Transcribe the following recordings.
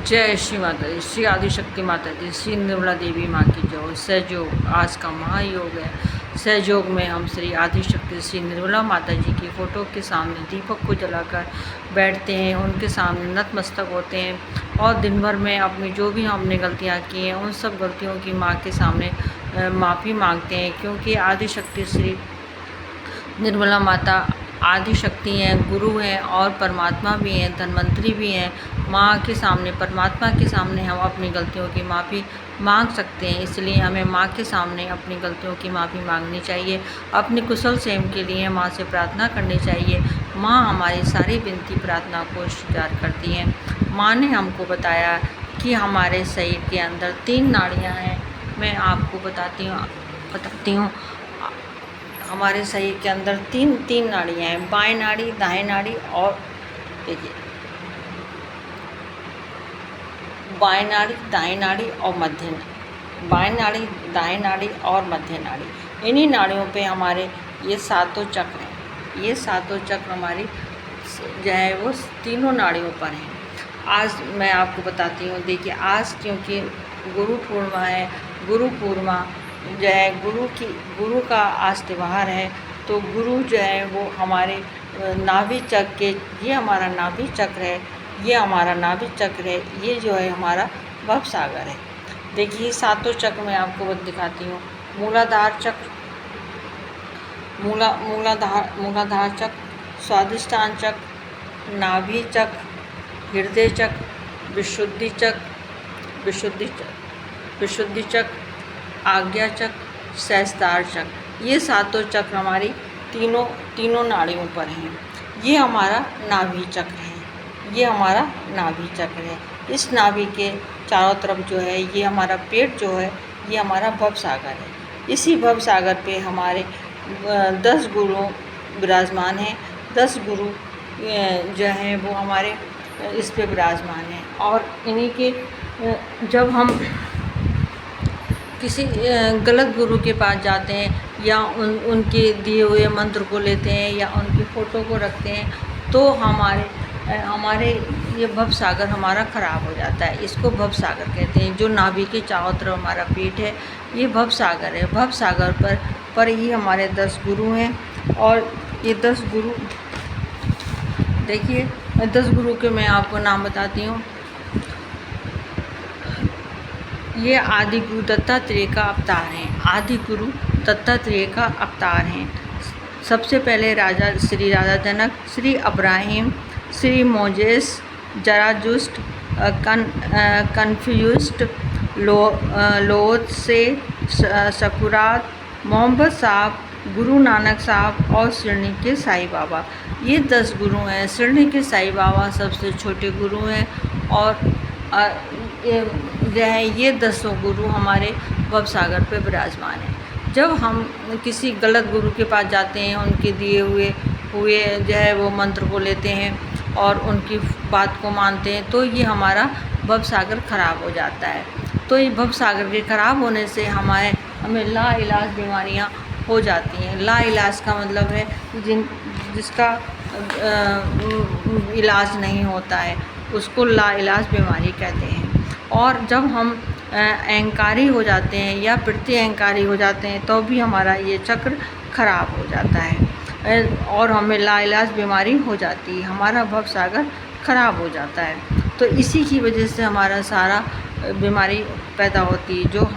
जय श्री माता दी, श्री आदिशक्ति माता दी, श्री निर्मला देवी माँ की जय। सहयोग आज का महायोग है। सहयोग में हम श्री आदिशक्ति श्री निर्मला माता जी की फ़ोटो के सामने दीपक को जलाकर बैठते हैं, उनके सामने नतमस्तक होते हैं और दिन भर में अपनी जो भी हमने गलतियाँ की हैं उन सब गलतियों की माँ के सामने माफ़ी मांगते हैं, क्योंकि आदिशक्ति श्री निर्मला माता आदि शक्ति हैं, गुरु हैं और परमात्मा भी हैं, धन्वंतरी भी हैं। माँ के सामने, परमात्मा के सामने हम अपनी गलतियों की माफ़ी मांग सकते हैं, इसलिए हमें माँ के सामने अपनी गलतियों की माफ़ी मांगनी चाहिए। अपनी कुशल क्षेम के लिए माँ से प्रार्थना करनी चाहिए। माँ हमारी सारी विनती प्रार्थना को स्वीकार करती हैं। माँ ने हमको बताया कि हमारे शरीर के अंदर 3 नाड़ियाँ हैं। मैं आपको बताती हूँ हमारे शरीर के अंदर तीन नाड़ियाँ हैं, बाएं नाड़ी, दाएं नाड़ी और देखिए बाएं नाड़ी, दाएं नाड़ी और मध्य नाड़ी, बाएं नाड़ी, दाएं नाड़ी और मध्य नाड़ी। इन्हीं नाड़ियों पे हमारे ये 7 चक्र हैं। ये 7 चक्र हमारी जो है वो तीनों नाड़ियों पर हैं। आज मैं आपको बताती हूँ, देखिए आज क्योंकि गुरु पूर्णिमा है, गुरु पूर्णिमा जो है गुरु का आज त्यौहार है, तो गुरु जो है वो हमारे नाभि चक्र के, ये हमारा नाभि चक्र है, ये हमारा नाभि चक्र है, ये जो है हमारा भव सागर है। देखिए 7 चक्र मैं आपको दिखाती हूँ। मूलाधार चक्र, मूलाधार चक्र, स्वादिष्ठान चक्र, नाभि चक्र, हृदय चक्र, विशुद्धि चक्र, आज्ञा चक्र, सहस्त्रार चक्र। ये 7 चक्र हमारी तीनों नाड़ियों पर हैं। ये हमारा नाभि चक्र है, ये हमारा नाभि चक्र है। इस नाभि के चारों तरफ जो है ये हमारा पेट जो है ये हमारा भव सागर है। इसी भव सागर पे हमारे 10 गुरु विराजमान हैं। 10 गुरु जो हैं वो हमारे इस पे विराजमान हैं, और इन्हीं के जब हम किसी गलत गुरु के पास जाते हैं या उनके दिए हुए मंत्र को लेते हैं या उनकी फ़ोटो को रखते हैं, तो हमारे ये भव सागर हमारा ख़राब हो जाता है। इसको भव सागर कहते हैं। जो नाभि के चारों तरफ हमारा पेट है ये भव सागर है। भव सागर पर ही हमारे 10 गुरु हैं, और ये 10 गुरु देखिए 10 गुरु के मैं आपको नाम बताती हूँ। ये आदि गुरु दत्तात्रेय का अवतार हैं। आदि गुरु दत्तात्रेय का अवतार हैं। सबसे पहले श्री राजा जनक, श्री अब्राहिम, श्री मोजेस, जराजुस्ट, कन्फ्यूज्ड, लोथ से, सकरात, मोहम्मद साहब, गुरु नानक साहब और शिरडी के साईं बाबा। ये 10 गुरु हैं। शिरडी के साईं बाबा सबसे छोटे गुरु हैं, और ये 10 गुरु हमारे भव सागर पे विराजमान हैं। जब हम किसी गलत गुरु के पास जाते हैं, उनके दिए हुए जो है वो मंत्र को लेते हैं और उनकी बात को मानते हैं, तो ये हमारा भव सागर ख़राब हो जाता है। तो ये भव सागर के ख़राब होने से हमें लाइलाज बीमारियां हो जाती हैं। लाइलाज का मतलब है जिसका इलाज नहीं होता है, उसको लाइलाज बीमारी कहते हैं। और जब हम अहंकारी हो जाते हैं या प्रति अहंकारी हो जाते हैं तो भी हमारा ये चक्र खराब हो जाता है और हमें लाइलाज बीमारी हो जाती है, हमारा भव सागर खराब हो जाता है। तो इसी की वजह से हमारा सारा बीमारी पैदा होती है। जो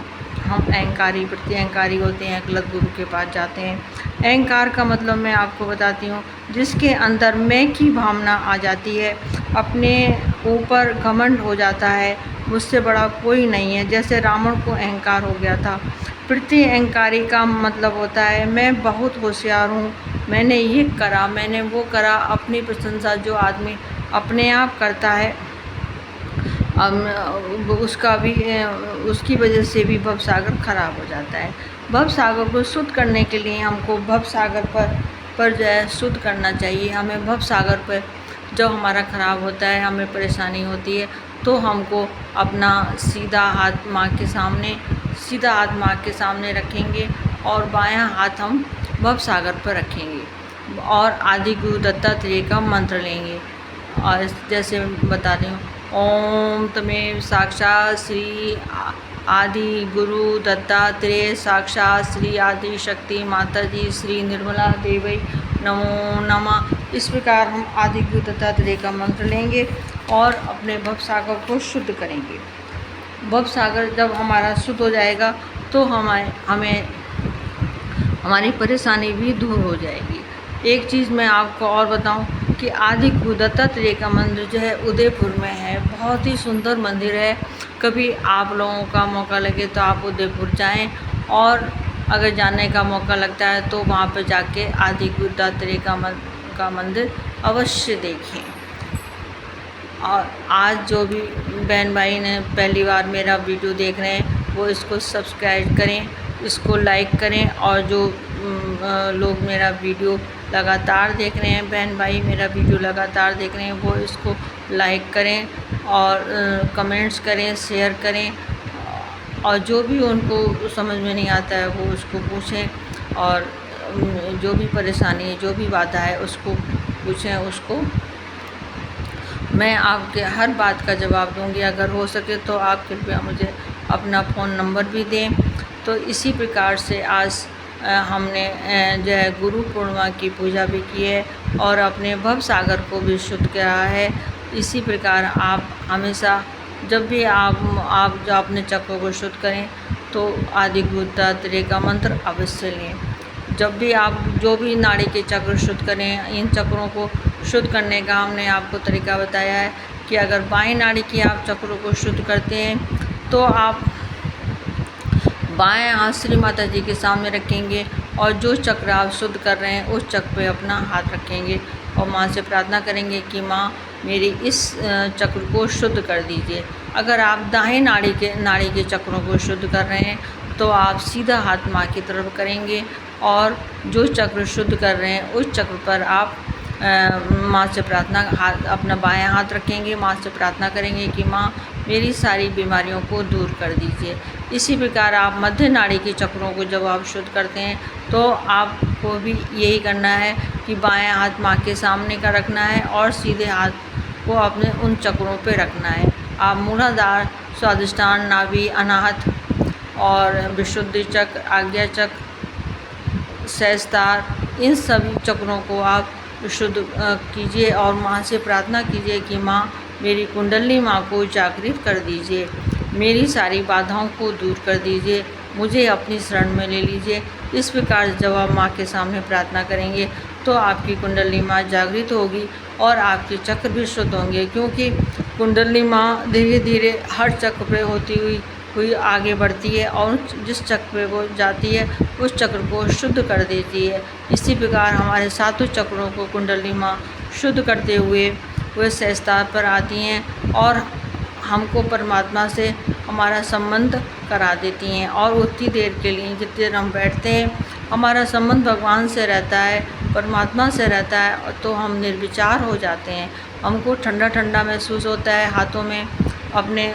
हम अहंकारी प्रति अहंकारी होते हैं, गलत गुरु के पास जाते हैं। अहंकार का मतलब मैं आपको बताती हूँ, जिसके अंदर मैं की भावना आ जाती है, अपने ऊपर घमंड हो जाता है, मुझसे बड़ा कोई नहीं है। जैसे रावण को अहंकार हो गया था। प्रति अहंकारी का मतलब होता है मैं बहुत होशियार हूँ, मैंने ये करा, मैंने वो करा। अपनी प्रशंसा जो आदमी अपने आप करता है, उसकी वजह से भी भव सागर खराब हो जाता है। भव सागर को शुद्ध करने के लिए हमको भव सागर पर जो है शुद्ध करना चाहिए। हमें भव सागर पर जब हमारा ख़राब होता है, हमें परेशानी होती है, तो हमको अपना सीधा हाथ माँ के सामने रखेंगे और बायां हाथ हम भव सागर पर रखेंगे और आदि गुरु दत्तात्रेय का मंत्र लेंगे। और जैसे बता रही हूँ, ओम तमेव साक्षात् श्री आदि गुरु दत्तात्रेय साक्षात् श्री आदि शक्ति माता जी श्री निर्मला देवी नमो नमः। इस प्रकार हम आदि गुरु दत्तात्रेय का मंत्र लेंगे और अपने भव सागर को शुद्ध करेंगे। भव सागर जब हमारा शुद्ध हो जाएगा तो हमें हमारी परेशानी भी दूर हो जाएगी। एक चीज़ मैं आपको और बताऊं कि आदि गुरु दत्तात्रेय का मंदिर जो है उदयपुर में है। बहुत ही सुंदर मंदिर है। कभी आप लोगों का मौका लगे तो आप उदयपुर जाएं, और अगर जाने का मौका लगता है तो वहाँ पर जाके आदि गुरु दत्तात्रेय का मंदिर अवश्य देखें। और आज जो भी बहन भाई ने पहली बार मेरा वीडियो देख रहे हैं वो इसको सब्सक्राइब करें, इसको लाइक करें, और जो लोग मेरा वीडियो लगातार देख रहे हैं, बहन भाई मेरा वीडियो लगातार देख रहे हैं, वो इसको लाइक करें और कमेंट्स करें, शेयर करें, और जो भी उनको समझ में नहीं आता है वो उसको पूछें, और जो भी परेशानी है, जो भी बाधा है उसको पूछें। उसको मैं आपके हर बात का जवाब दूंगी। अगर हो सके तो आप कृपया मुझे अपना फ़ोन नंबर भी दें। तो इसी प्रकार से आज हमने जो है गुरु पूर्णिमा की पूजा भी की है और अपने भव सागर को भी शुद्ध किया है। इसी प्रकार आप हमेशा जब भी आप जो अपने चक्रों को शुद्ध करें तो आदि गुरु दत्तात्रेय का मंत्र अवश्य लें। जब भी आप जो भी नाड़ी के चक्र शुद्ध करें, इन चक्रों को शुद्ध करने का हमने आपको तरीका बताया है कि अगर बाएं नाड़ी की आप चक्रों को शुद्ध करते हैं तो आप बाएं हाथ श्री माता जी के सामने रखेंगे और जो चक्र आप शुद्ध कर रहे हैं उस चक्र पे अपना हाथ रखेंगे और माँ से प्रार्थना करेंगे कि माँ मेरी इस चक्र को शुद्ध कर दीजिए। अगर आप दाएं नाड़ी के चक्रों को शुद्ध कर रहे हैं तो आप सीधा हाथ माँ की तरफ करेंगे और जो चक्र शुद्ध कर रहे हैं उस चक्र पर आप माँ से प्रार्थना अपना बायां हाथ रखेंगे, माँ से प्रार्थना करेंगे कि माँ मेरी सारी बीमारियों को दूर कर दीजिए। इसी प्रकार आप मध्य नाड़ी के चक्रों को जब आप शुद्ध करते हैं तो आपको भी यही करना है कि बायां हाथ माँ के सामने का रखना है और सीधे हाथ को अपने उन चक्रों पे रखना है। आप मूलाधार, स्वादिष्ठान, नाभि, अनाहत और विशुद्धि चक्र, आज्ञा चक्र, सहस्त्रार, इन सभी चक्रों को आप शुद्ध कीजिए और माँ से प्रार्थना कीजिए कि माँ मेरी कुंडली माँ को जागृत कर दीजिए, मेरी सारी बाधाओं को दूर कर दीजिए, मुझे अपनी शरण में ले लीजिए। इस प्रकार जब आप माँ के सामने प्रार्थना करेंगे तो आपकी कुंडली माँ जागृत होगी और आपके चक्र भी शुद्ध होंगे, क्योंकि कुंडली माँ धीरे धीरे हर चक्र पे होती हुई आगे बढ़ती है और जिस चक्र पे वो जाती है उस चक्र को शुद्ध कर देती है। इसी प्रकार हमारे सातों चक्रों को कुंडली माँ शुद्ध करते हुए वे सहस्त्रार पर आती हैं और हमको परमात्मा से हमारा संबंध करा देती हैं। और उतनी देर के लिए जितनी देर हम बैठते हैं हमारा संबंध भगवान से रहता है, परमात्मा से रहता है, तो हम निर्विचार हो जाते हैं। हमको ठंडा ठंडा महसूस होता है, हाथों में अपने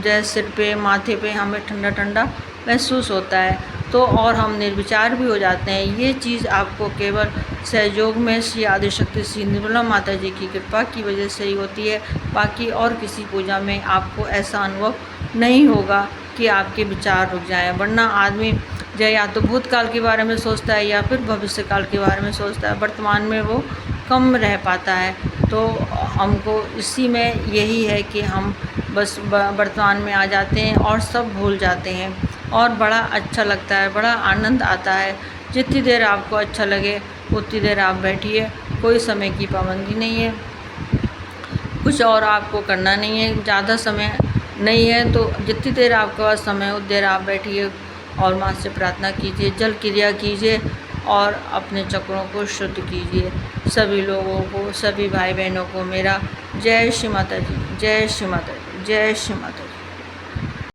जैसे सिर पे, माथे पे हमें ठंडा ठंडा महसूस होता है, तो और हम निर्विचार भी हो जाते हैं। ये चीज़ आपको केवल सहयोग में श्री आदिशक्ति श्री निर्मला माता जी की कृपा की वजह से ही होती है। बाकी और किसी पूजा में आपको ऐसा अनुभव नहीं होगा कि आपके विचार रुक जाएं। वरना आदमी या तो भूतकाल के बारे में सोचता है या फिर भविष्य काल के बारे में सोचता है, वर्तमान में वो कम रह पाता है। तो हमको इसी में यही है कि हम बस वर्तमान में आ जाते हैं और सब भूल जाते हैं और बड़ा अच्छा लगता है, बड़ा आनंद आता है। जितनी देर आपको अच्छा लगे उतनी देर आप बैठिए, कोई समय की पाबंदी नहीं है, कुछ और आपको करना नहीं है, ज़्यादा समय नहीं है, तो जितनी देर आपके पास समय उतनी देर आप बैठिए और माँ से प्रार्थना कीजिए, जल क्रिया कीजिए और अपने चक्रों को शुद्ध कीजिए। सभी लोगों को, सभी भाई बहनों को मेरा जय श्री माता जी, जय श्री माता जी, जय श्री माता जी।